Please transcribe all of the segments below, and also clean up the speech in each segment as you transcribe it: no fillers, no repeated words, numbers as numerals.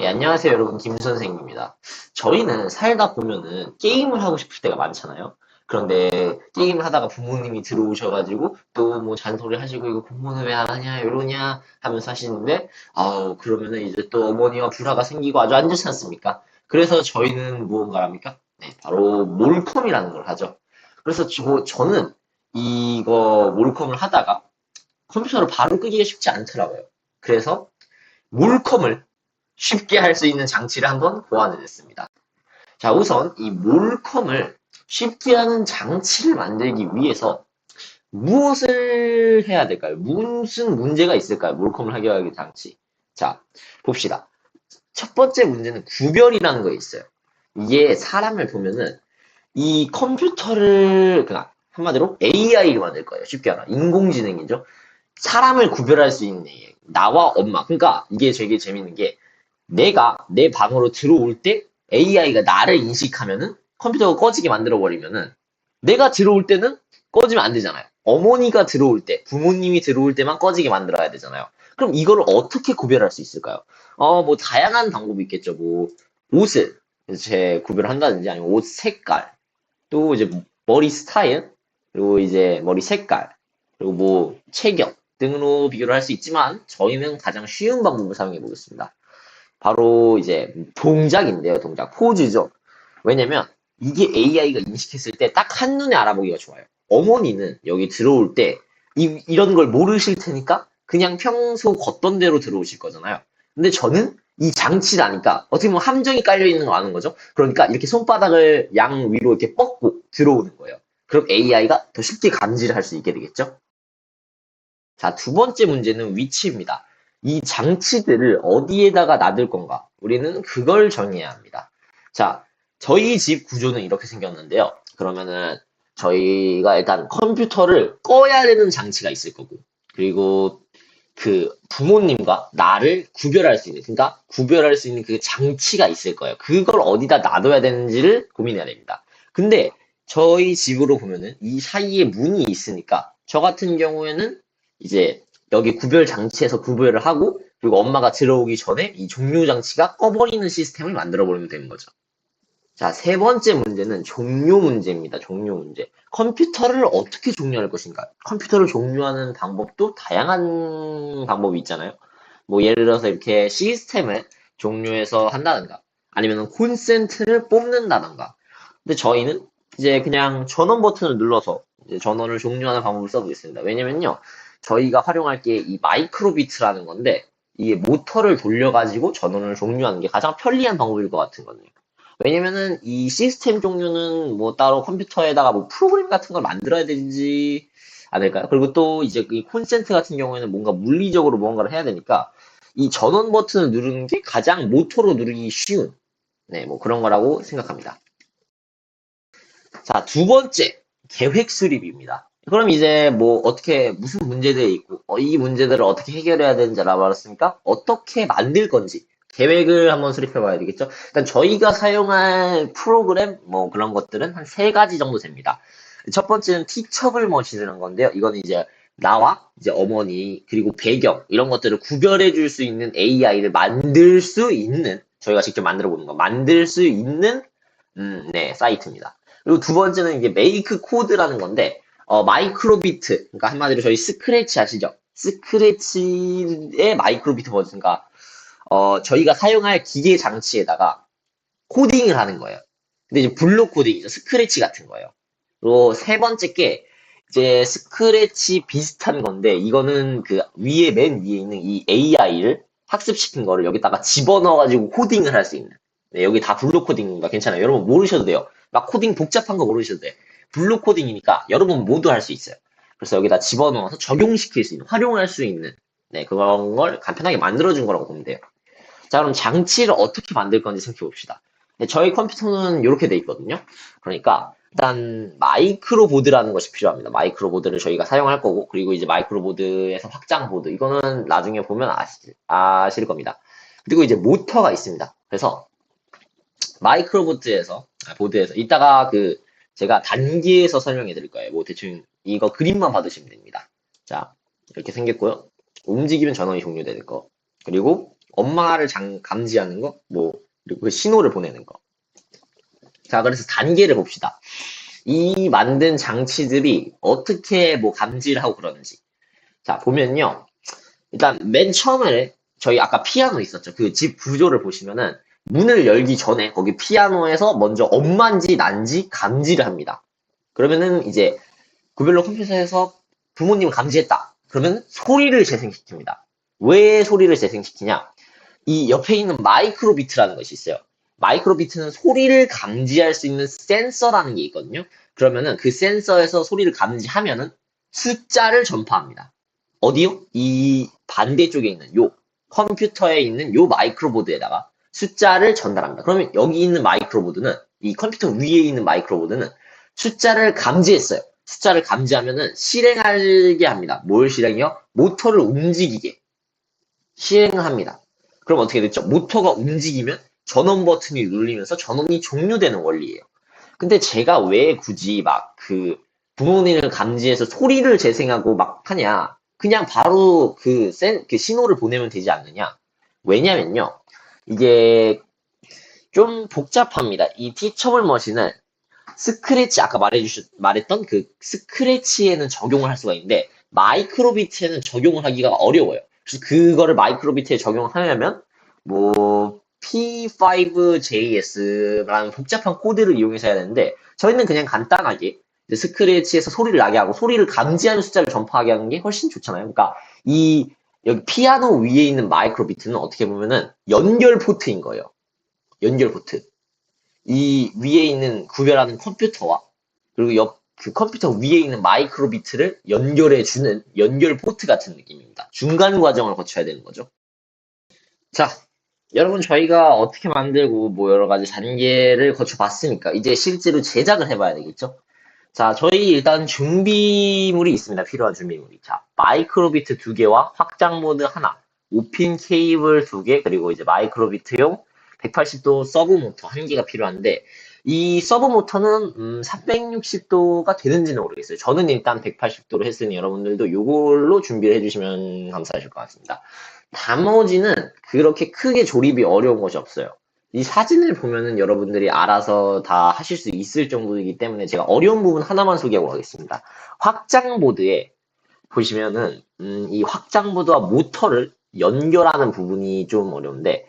예, 안녕하세요, 여러분. 김 선생입니다. 저희는 살다 보면은 게임을 하고 싶을 때가 많잖아요. 그런데 게임을 하다가 부모님이 들어오셔가지고 또 뭐 잔소리 하시고 이거 공부는 왜 안 하냐, 이러냐 하면서 하시는데, 아우, 그러면은 이제 또 어머니와 불화가 생기고 아주 안 좋지 않습니까? 그래서 저희는 무언가 합니까? 네, 바로 몰컴이라는 걸 하죠. 그래서 저는 이거 몰컴을 하다가 컴퓨터를 바로 끄기가 쉽지 않더라고요. 그래서 몰컴을 쉽게 할 수 있는 장치를 한번 보완해냈습니다. 자, 우선 이 몰컴을 쉽게 하는 장치를 만들기 위해서 무엇을 해야 될까요? 무슨 문제가 있을까요? 몰컴을 하게 하는 장치. 자, 봅시다. 첫 번째 문제는 구별이라는 거 있어요. 이게 사람을 보면은 이 컴퓨터를 그냥 한마디로 AI를 만들 거예요. 쉽게 하나. 인공지능이죠. 사람을 구별할 수 있는 AI. 나와 엄마. 그러니까 이게 되게 재밌는 게 내가 내 방으로 들어올 때 AI가 나를 인식하면은 컴퓨터가 꺼지게 만들어버리면은 내가 들어올 때는 꺼지면 안 되잖아요. 어머니가 들어올 때, 부모님이 들어올 때만 꺼지게 만들어야 되잖아요. 그럼 이거를 어떻게 구별할 수 있을까요? 뭐 다양한 방법이 있겠죠. 뭐 옷을 제 구별을 한다든지 아니면 옷 색깔, 또 이제 머리 스타일, 그리고 이제 머리 색깔, 그리고 뭐 체격 등으로 비교를 할 수 있지만 저희는 가장 쉬운 방법을 사용해 보겠습니다. 바로 이제 동작인데요, 동작. 포즈죠. 왜냐면 이게 AI가 인식했을 때 딱 한눈에 알아보기가 좋아요. 어머니는 여기 들어올 때 이런 걸 모르실 테니까 그냥 평소 걷던 대로 들어오실 거잖아요. 근데 저는 이 장치를 아니까 어떻게 보면 함정이 깔려 있는 거 아는 거죠. 그러니까 이렇게 손바닥을 양 위로 이렇게 뻗고 들어오는 거예요. 그럼 AI가 더 쉽게 감지를 할 수 있게 되겠죠. 자, 두 번째 문제는 위치입니다. 이 장치들을 어디에다가 놔둘 건가? 우리는 그걸 정해야 합니다. 자, 저희 집 구조는 이렇게 생겼는데요. 그러면은 저희가 일단 컴퓨터를 꺼야 되는 장치가 있을 거고, 그리고 그 부모님과 나를 구별할 수 있는, 그러니까 구별할 수 있는 그 장치가 있을 거예요. 그걸 어디다 놔둬야 되는지를 고민해야 됩니다. 근데 저희 집으로 보면은 이 사이에 문이 있으니까 저 같은 경우에는 이제 여기 구별 장치에서 구별을 하고 그리고 엄마가 들어오기 전에 이 종료 장치가 꺼버리는 시스템을 만들어 버리면 되는 거죠. 자, 세 번째 문제는 종료 문제입니다. 종료 문제. 컴퓨터를 어떻게 종료할 것인가? 컴퓨터를 종료하는 방법도 다양한 방법이 있잖아요. 뭐 예를 들어서 이렇게 시스템을 종료해서 한다든가 아니면 콘센트를 뽑는다든가. 근데 저희는 이제 그냥 전원 버튼을 눌러서 이제 전원을 종료하는 방법을 써보겠습니다. 왜냐면요. 저희가 활용할 게 이 마이크로비트라는 건데 이게 모터를 돌려가지고 전원을 종료하는 게 가장 편리한 방법일 것 같은 거든요. 왜냐면은 이 시스템 종류는 뭐 따로 컴퓨터에다가 뭐 프로그램 같은 걸 만들어야 되지 않을까요? 그리고 또 이제 이 콘센트 같은 경우에는 뭔가 물리적으로 무언가를 해야 되니까 이 전원 버튼을 누르는 게 가장 모터로 누르기 쉬운 네, 뭐 그런 거라고 생각합니다. 자, 두 번째 계획 수립입니다. 그럼 이제 뭐 어떻게 무슨 문제들이 있고 이 문제들을 어떻게 해결해야 되는지 알아봤으니까 어떻게 만들 건지 계획을 한번 수립해 봐야 되겠죠. 일단 저희가 사용할 프로그램 뭐 그런 것들은 한 세 가지 정도 됩니다. 첫 번째는 티처블 머신이라는 건데요. 이거는 이제 나와 이제 어머니 그리고 배경 이런 것들을 구별해 줄 수 있는 AI를 만들 수 있는 저희가 직접 만들어 보는 거 만들 수 있는 네, 사이트입니다. 그리고 두 번째는 이제 메이크 코드라는 건데 마이크로비트 그러니까 한마디로 저희 스크래치 아시죠? 스크래치의 마이크로비트 버전인가 저희가 사용할 기계 장치에다가 코딩을 하는 거예요. 근데 이제 블록 코딩이죠. 스크래치 같은 거예요. 그리고 세 번째 게 이제 스크래치 비슷한 건데 이거는 그 위에 맨 위에 있는 이 AI를 학습시킨 거를 여기다가 집어넣어가지고 코딩을 할 수 있는. 네, 여기 다 블록 코딩인가 괜찮아요. 여러분 모르셔도 돼요. 막 코딩 복잡한 거 모르셔도 돼. 블록 코딩이니까 여러분 모두 할 수 있어요. 그래서 여기다 집어넣어서 적용시킬 수 있는, 활용할 수 있는 네, 그런 걸 간편하게 만들어준 거라고 보면 돼요. 자, 그럼 장치를 어떻게 만들 건지 생각해 봅시다. 네, 저희 컴퓨터는 이렇게 돼 있거든요. 그러니까 일단 마이크로 보드라는 것이 필요합니다. 마이크로 보드를 저희가 사용할 거고, 그리고 이제 마이크로 보드에서 확장 보드, 이거는 나중에 보면 아실 겁니다. 그리고 이제 모터가 있습니다. 그래서 마이크로 보드에서 이따가 그 제가 단계에서 설명해 드릴 거예요. 뭐 대충 이거 그림만 받으시면 됩니다. 자, 이렇게 생겼고요. 움직이면 전원이 종료되는 거. 그리고 엄마를 감지하는 거, 뭐, 그리고 그 신호를 보내는 거. 자, 그래서 단계를 봅시다. 이 만든 장치들이 어떻게 뭐 감지를 하고 그러는지. 자, 보면요. 일단 맨 처음에 저희 아까 피아노 있었죠. 그 집 구조를 보시면은 문을 열기 전에 거기 피아노에서 먼저 엄마인지 난지 감지를 합니다. 그러면은 이제 구별로 컴퓨터에서 부모님을 감지했다. 그러면 소리를 재생시킵니다. 왜 소리를 재생시키냐? 이 옆에 있는 마이크로비트라는 것이 있어요. 마이크로비트는 소리를 감지할 수 있는 센서라는 게 있거든요. 그러면은 그 센서에서 소리를 감지하면은 숫자를 전파합니다. 어디요? 이 반대쪽에 있는 요 컴퓨터에 있는 요 마이크로보드에다가 숫자를 전달합니다. 그러면 여기 있는 마이크로보드는 이 컴퓨터 위에 있는 마이크로보드는 숫자를 감지했어요. 숫자를 감지하면은 실행하게 합니다. 뭘 실행해요? 모터를 움직이게 실행을 합니다. 그럼 어떻게 됐죠? 모터가 움직이면 전원 버튼이 눌리면서 전원이 종료되는 원리예요. 근데 제가 왜 굳이 막 그 부모님을 감지해서 소리를 재생하고 막 하냐? 그냥 바로 그 신호를 보내면 되지 않느냐? 왜냐면요. 이게 좀 복잡합니다. 이 티처블 머신은 스크래치, 아까 말했던 그 스크래치에는 적용을 할 수가 있는데, 마이크로비트에는 적용을 하기가 어려워요. 그래서 그거를 마이크로비트에 적용을 하려면, 뭐, P5JS라는 복잡한 코드를 이용해서 해야 되는데, 저희는 그냥 간단하게 스크래치에서 소리를 나게 하고, 소리를 감지하는 숫자를 전파하게 하는 게 훨씬 좋잖아요. 그러니까, 여기 피아노 위에 있는 마이크로비트는 어떻게 보면은 연결 포트인 거예요. 연결 포트. 이 위에 있는 구별하는 컴퓨터와 그리고 그 컴퓨터 위에 있는 마이크로비트를 연결해주는 연결 포트 같은 느낌입니다. 중간 과정을 거쳐야 되는 거죠. 자, 여러분 저희가 어떻게 만들고 뭐 여러 가지 단계를 거쳐봤으니까 이제 실제로 제작을 해봐야 되겠죠. 자, 저희 일단 준비물이 있습니다. 필요한 준비물이. 자, 마이크로비트 2개와 확장모드 하나, 5핀 케이블 2개, 그리고 이제 마이크로비트용 180도 서브 모터 1개가 필요한데, 이 서브 모터는 360도가 되는지는 모르겠어요. 저는 일단 180도로 했으니 여러분들도 이걸로 준비를 해주시면 감사하실 것 같습니다. 나머지는 그렇게 크게 조립이 어려운 것이 없어요. 이 사진을 보면은 여러분들이 알아서 다 하실 수 있을 정도이기 때문에 제가 어려운 부분 하나만 소개하고 가겠습니다. 확장보드에 보시면은 이 확장보드와 모터를 연결하는 부분이 좀 어려운데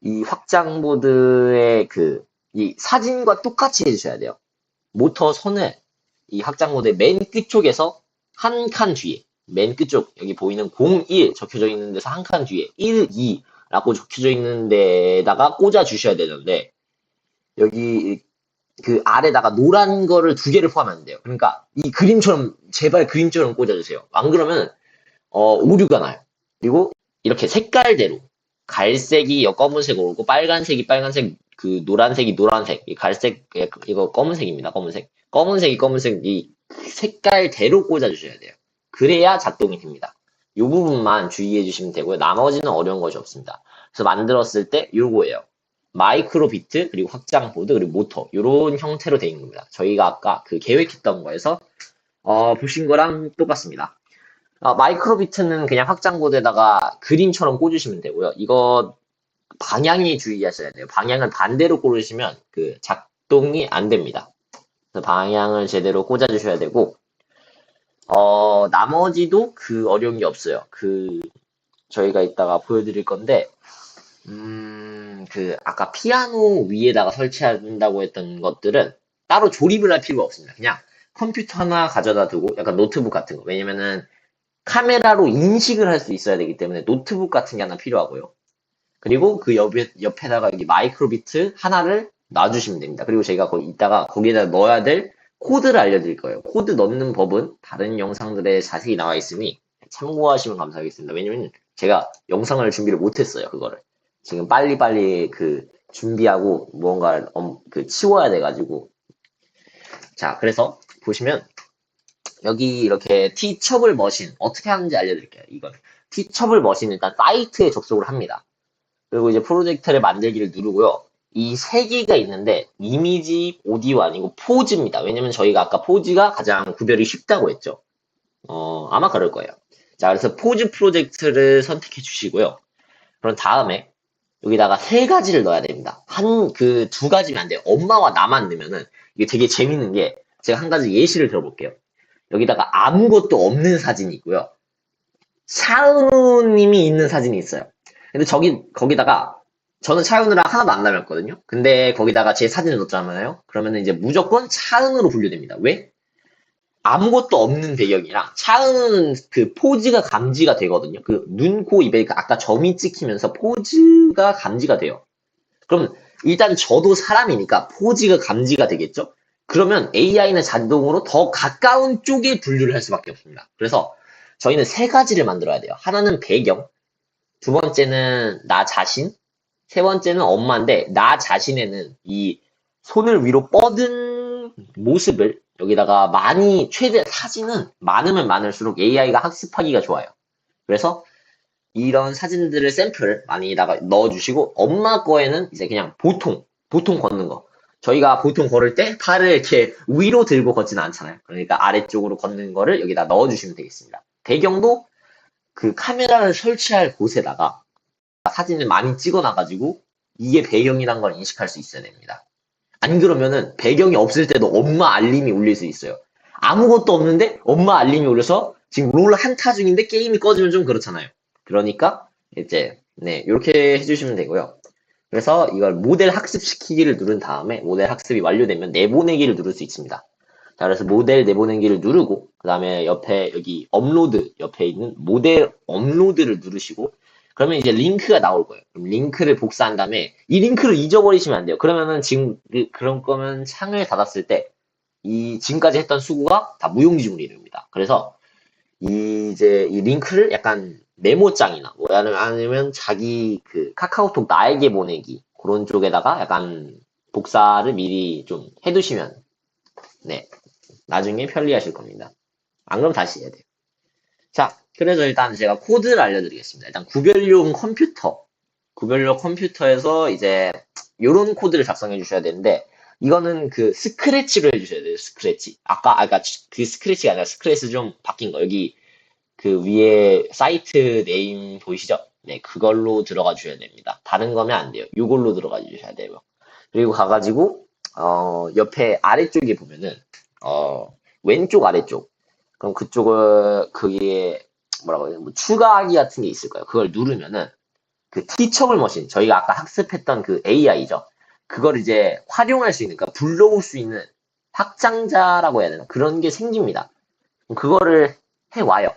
이 확장보드의 이 사진과 똑같이 해주셔야 돼요. 모터 선을 이 확장보드의 맨 끝쪽에서 한 칸 뒤에 맨 끝쪽 여기 보이는 01 적혀져 있는 데서 한 칸 뒤에 1, 2 라고 적혀져 있는 데다가 꽂아 주셔야 되는데 여기 그 아래다가 노란 거를 2개를 포함하면 돼요. 그러니까 이 그림처럼 제발 그림처럼 꽂아주세요. 안 그러면 오류가 나요. 그리고 이렇게 색깔대로 갈색이 검은색으로 오고 빨간색이 빨간색 그 노란색이 노란색 이 갈색 이거 검은색입니다. 검은색이 검은색이 색깔대로 꽂아주셔야 돼요. 그래야 작동이 됩니다. 이 부분만 주의해 주시면 되고요. 나머지는 어려운 것이 없습니다. 그래서 만들었을 때 요거예요. 마이크로 비트 그리고 확장 보드 그리고 모터 이런 형태로 되어 있는 겁니다. 저희가 아까 그 계획했던 거에서 보신 거랑 똑같습니다. 마이크로 비트는 그냥 확장 보드에다가 그림처럼 꽂으시면 되고요. 이거 방향에 주의하셔야 돼요. 방향을 반대로 꽂으시면 그 작동이 안 됩니다. 그래서 방향을 제대로 꽂아주셔야 되고 나머지도 그 어려운 게 없어요. 저희가 이따가 보여드릴 건데 아까 피아노 위에다가 설치한다고 했던 것들은 따로 조립을 할 필요가 없습니다. 그냥 컴퓨터 하나 가져다 두고 약간 노트북 같은 거. 왜냐면은 카메라로 인식을 할 수 있어야 되기 때문에 노트북 같은 게 하나 필요하고요. 그리고 그 옆에다가 여기 마이크로비트 하나를 놔주시면 됩니다. 그리고 제가 이따가 거기에다 넣어야 될 코드를 알려드릴 거예요. 코드 넣는 법은 다른 영상들에 자세히 나와 있으니 참고하시면 감사하겠습니다. 왜냐면 제가 영상을 준비를 못했어요. 그거를. 지금 빨리빨리 준비하고 무언가를 치워야 돼가지고. 자, 그래서 보시면 여기 이렇게 티처블 머신 어떻게 하는지 알려드릴게요. 이건 티처블 머신 일단 사이트에 접속을 합니다. 그리고 이제 프로젝트를 만들기를 누르고요. 이 세 개가 있는데 이미지, 오디오 아니고 포즈입니다. 왜냐면 저희가 아까 포즈가 가장 구별이 쉽다고 했죠. 아마 그럴 거예요. 자, 그래서 포즈 프로젝트를 선택해 주시고요. 그런 다음에 여기다가 세 가지를 넣어야 됩니다. 두 가지면 안 돼요. 엄마와 나만 넣으면은 이게 되게 재밌는 게 제가 한 가지 예시를 들어볼게요. 여기다가 아무것도 없는 사진이 있고요. 차은우님이 있는 사진이 있어요. 근데 거기다가 저는 차은우랑 하나도 안 닮았거든요. 근데 거기다가 제 사진을 넣었잖아요. 그러면은 이제 무조건 차은우로 분류됩니다. 왜? 아무것도 없는 배경이랑 차은우는 그 포즈가 감지가 되거든요. 그 눈, 코, 입에 아까 점이 찍히면서 포즈가 감지가 돼요. 그럼 일단 저도 사람이니까 포즈가 감지가 되겠죠? 그러면 AI는 자동으로 더 가까운 쪽에 분류를 할 수밖에 없습니다. 그래서 저희는 세 가지를 만들어야 돼요. 하나는 배경, 두 번째는 나 자신, 세 번째는 엄마인데 나 자신에는 이 손을 위로 뻗은 모습을 여기다가 최대 사진은 많으면 많을수록 AI가 학습하기가 좋아요. 그래서 이런 사진들을 샘플 많이다가 넣어주시고 엄마 거에는 이제 그냥 보통 걷는 거. 저희가 보통 걸을 때 팔을 이렇게 위로 들고 걷지는 않잖아요. 그러니까 아래쪽으로 걷는 거를 여기다 넣어주시면 되겠습니다. 배경도 그 카메라를 설치할 곳에다가 사진을 많이 찍어놔가지고 이게 배경이란 걸 인식할 수 있어야 됩니다. 안 그러면은 배경이 없을 때도 엄마 알림이 울릴 수 있어요. 아무것도 없는데 엄마 알림이 울려서 지금 롤 한타 중인데 게임이 꺼지면 좀 그렇잖아요. 그러니까 이제 네 이렇게 해주시면 되고요. 그래서 이걸 모델 학습시키기를 누른 다음에 모델 학습이 완료되면 내보내기를 누를 수 있습니다. 자, 그래서 모델 내보내기를 누르고 그 다음에 옆에 여기 업로드 옆에 있는 모델 업로드를 누르시고 그러면 이제 링크가 나올 거예요. 그럼 링크를 복사한 다음에 이 링크를 잊어버리시면 안 돼요. 그러면은 지금 그런 거면 창을 닫았을 때 이 지금까지 했던 수고가 다 무용지물이 됩니다. 그래서 이제 이 링크를 약간 메모장이나 뭐 아니면 자기 그 카카오톡 나에게 보내기 그런 쪽에다가 약간 복사를 미리 좀 해두시면 네 나중에 편리하실 겁니다. 안 그럼 다시 해야 돼요. 자, 그래서 일단 제가 코드를 알려드리겠습니다. 일단 구별용 컴퓨터에서 이제 요런 코드를 작성해 주셔야 되는데 이거는 그 스크래치로 해주셔야 돼요. 스크래치. 아까 그 스크래치가 아니라 스크래치 좀 바뀐 거. 여기 그 위에 사이트 네임 보이시죠? 네, 그걸로 들어가 주셔야 됩니다. 다른 거면 안 돼요. 이걸로 들어가 주셔야 돼요. 그리고 가가지고 옆에 아래쪽에 보면은 왼쪽 아래쪽 그럼 그쪽을 그게 뭐라고 해야 뭐 추가하기 같은 게 있을 거예요. 그걸 누르면은 그 티처블 머신 저희가 아까 학습했던 그 AI죠. 그걸 이제 활용할 수 있는 그러니까 불러올 수 있는 확장자라고 해야 되나 그런 게 생깁니다. 그거를 해와요.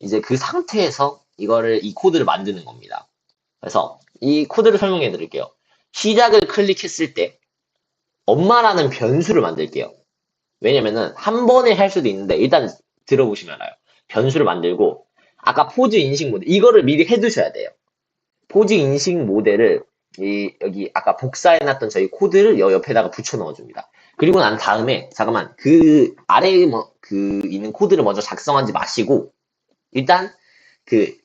이제 그 상태에서 이 코드를 만드는 겁니다. 그래서 이 코드를 설명해 드릴게요. 시작을 클릭했을 때 엄마라는 변수를 만들게요. 왜냐면은 한 번에 할 수도 있는데 일단 들어보시면 알아요. 변수를 만들고 아까 포즈 인식 모델 이거를 미리 해두셔야 돼요. 포즈 인식 모델을 여기 아까 복사해놨던 저희 코드를 옆에다가 붙여 넣어줍니다. 그리고 난 다음에 잠깐만 그 아래에 그 있는 코드를 먼저 작성하지 마시고 일단 그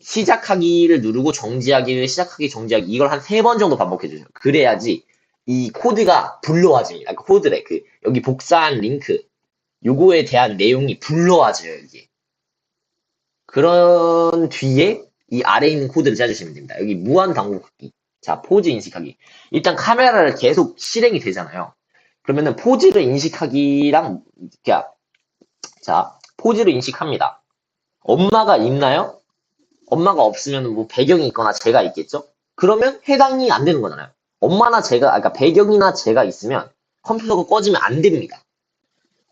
시작하기를 누르고 정지하기를 시작하기 정지하기 이걸 한 3번 정도 반복해 주세요. 그래야지 이 코드가 불러와집니다. 그 코드래 그 여기 복사한 링크 요거에 대한 내용이 불러와져요 이게. 그런 뒤에 이 아래에 있는 코드를 짜주시면 됩니다. 여기 무한 반복하기. 자 포즈 인식하기. 일단 카메라를 계속 실행이 되잖아요. 그러면은 포즈를 인식하기랑 자 포즈를 인식합니다. 엄마가 있나요? 엄마가 없으면 뭐 배경이 있거나 제가 있겠죠? 그러면 해당이 안 되는 거잖아요. 엄마나 제가, 그러니까 배경이나 제가 있으면 컴퓨터가 꺼지면 안 됩니다.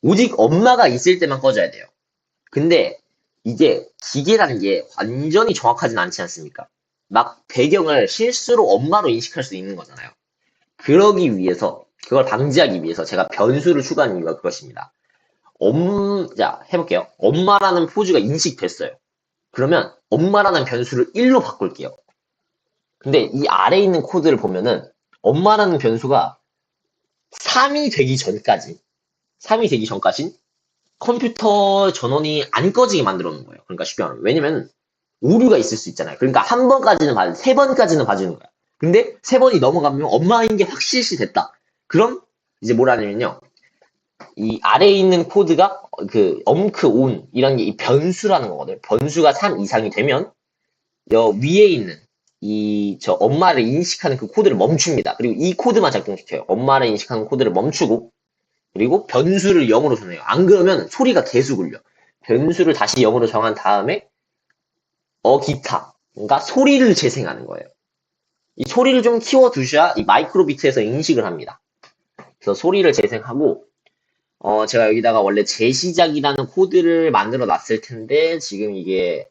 오직 엄마가 있을 때만 꺼져야 돼요. 근데 이게 기계라는 게 완전히 정확하진 않지 않습니까? 막 배경을 실수로 엄마로 인식할 수 있는 거잖아요. 그러기 위해서, 그걸 방지하기 위해서 제가 변수를 추가한 이유가 그것입니다. 자, 해볼게요. 엄마라는 포즈가 인식됐어요. 그러면 엄마라는 변수를 1로 바꿀게요. 근데 이 아래에 있는 코드를 보면은 엄마라는 변수가 3이 되기 전까지 컴퓨터 전원이 안 꺼지게 만들어 놓은 거예요. 그러니까 쉽게 말하면 왜냐면 오류가 있을 수 있잖아요. 그러니까 한 번까지는 세 번까지는 봐주는 거야. 근데 세 번이 넘어가면 엄마인 게 확실시 됐다. 그럼 이제 뭐라냐면요. 이 아래에 있는 코드가 그 엄크 온 이런 게 이 변수라는 거거든요. 변수가 3 이상이 되면 위에 있는 저 엄마를 인식하는 그 코드를 멈춥니다. 그리고 이 코드만 작동시켜요. 엄마를 인식하는 코드를 멈추고, 그리고 변수를 0으로 정해요. 안 그러면 소리가 계속 울려. 변수를 다시 0으로 정한 다음에, 기타. 그러니까 소리를 재생하는 거예요. 이 소리를 좀 키워두셔야 이 마이크로비트에서 인식을 합니다. 그래서 소리를 재생하고, 제가 여기다가 원래 재시작이라는 코드를 만들어 놨을 텐데, 지금 이게,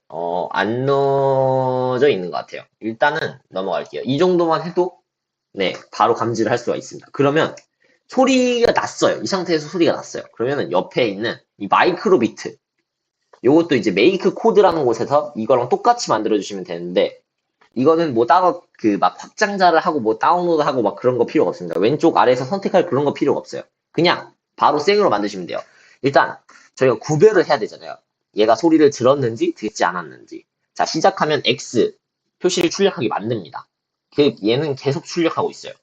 안 넣어져 있는 것 같아요. 일단은 넘어갈게요. 이 정도만 해도, 네, 바로 감지를 할 수가 있습니다. 그러면, 소리가 났어요. 이 상태에서 소리가 났어요. 그러면은 옆에 있는 이 마이크로비트, 요것도 이제 메이크 코드라는 곳에서 이거랑 똑같이 만들어주시면 되는데, 이거는 뭐 따로 막 확장자를 하고 뭐 다운로드하고 막 그런 거 필요가 없습니다. 왼쪽 아래에서 선택할 그런 거 필요가 없어요. 그냥 바로 생으로 만드시면 돼요. 일단 저희가 구별을 해야 되잖아요. 얘가 소리를 들었는지 듣지 않았는지. 자, 시작하면 X 표시를 출력하게 만듭니다. 얘는 계속 출력하고 있어요.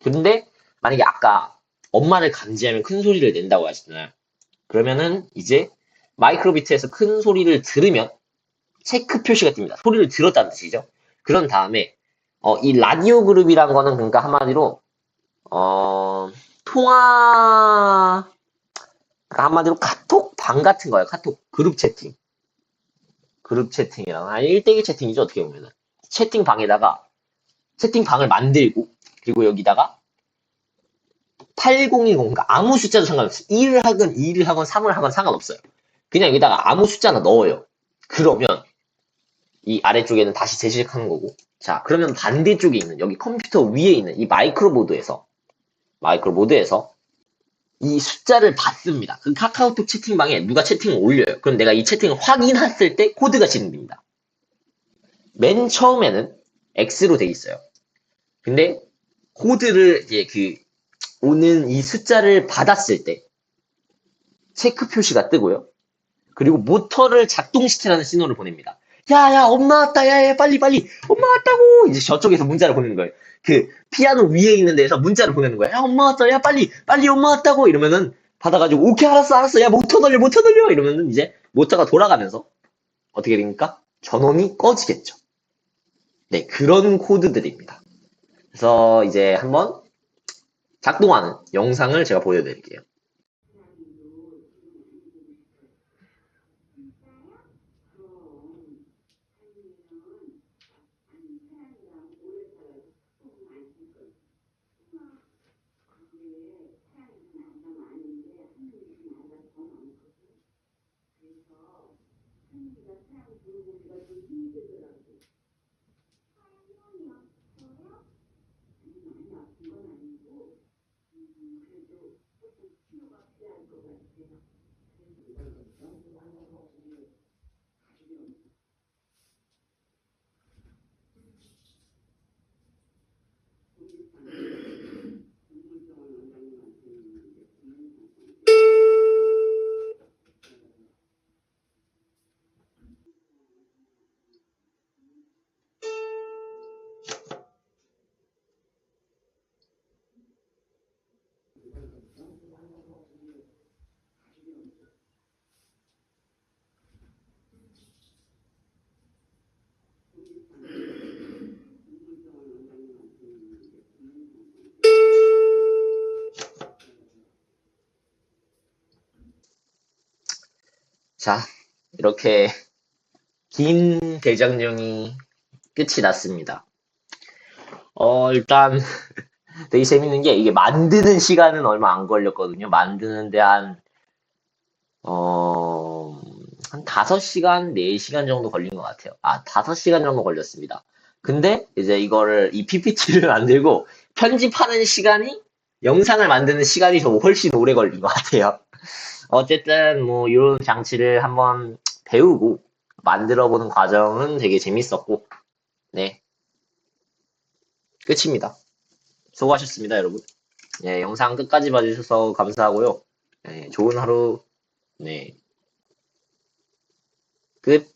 근데 만약에 아까 엄마를 감지하면 큰 소리를 낸다고 하시잖아요. 그러면은 이제 마이크로비트에서 큰 소리를 들으면 체크 표시가 뜹니다. 소리를 들었다는 뜻이죠. 그런 다음에 이 라디오 그룹이란 거는 그러니까 한마디로 통화 그러니까 한마디로 카톡 방 같은 거예요. 카톡 그룹 채팅. 그룹 채팅이랑 아니 1대1 채팅이죠. 어떻게 보면은 채팅방에다가 채팅방을 만들고 그리고 여기다가 8010 그러니까 아무 숫자도 상관없어요. 1을 하건 2를 하건 3을 하건 상관없어요. 그냥 여기다가 아무 숫자 나 넣어요. 그러면 이 아래쪽에는 다시 재시작하는 거고. 자, 그러면 반대쪽에 있는 여기 컴퓨터 위에 있는 이 마이크로보드에서 이 숫자를 받습니다. 그 카카오톡 채팅방에 누가 채팅을 올려요. 그럼 내가 이 채팅을 확인했을 때 코드가 진행됩니다. 맨 처음에는 X로 돼 있어요. 근데 코드를 이제 오는 이 숫자를 받았을 때 체크 표시가 뜨고요. 그리고 모터를 작동시키라는 신호를 보냅니다. 야, 야, 엄마 왔다. 야, 야, 빨리, 빨리. 엄마 왔다고. 이제 저쪽에서 문자를 보내는 거예요. 피아노 위에 있는 데서 문자를 보내는 거예요. 야, 엄마 왔다. 야, 빨리, 빨리 엄마 왔다고. 이러면은 받아가지고, 오케이, 알았어, 알았어. 야, 모터 돌려, 모터 돌려. 이러면은 이제 모터가 돌아가면서 어떻게 됩니까? 전원이 꺼지겠죠. 네, 그런 코드들입니다. 그래서 이제 한번 작동하는 영상을 제가 보여드릴게요. 자, 이렇게 긴 대장정이 끝이 났습니다. 일단 되게 재밌는 게 이게 만드는 시간은 얼마 안 걸렸거든요. 만드는데 어, 한 5시간, 4시간 정도 걸린 것 같아요. 5시간 정도 걸렸습니다. 근데 이제 이 PPT를 만들고 편집하는 시간이 영상을 만드는 시간이 더 훨씬 오래 걸린 것 같아요. 어쨌든 뭐 이런 장치를 한번 배우고 만들어 보는 과정은 되게 재밌었고, 네, 끝입니다. 수고하셨습니다, 여러분. 네, 영상 끝까지 봐주셔서 감사하고요. 네, 좋은 하루, 네, 끝.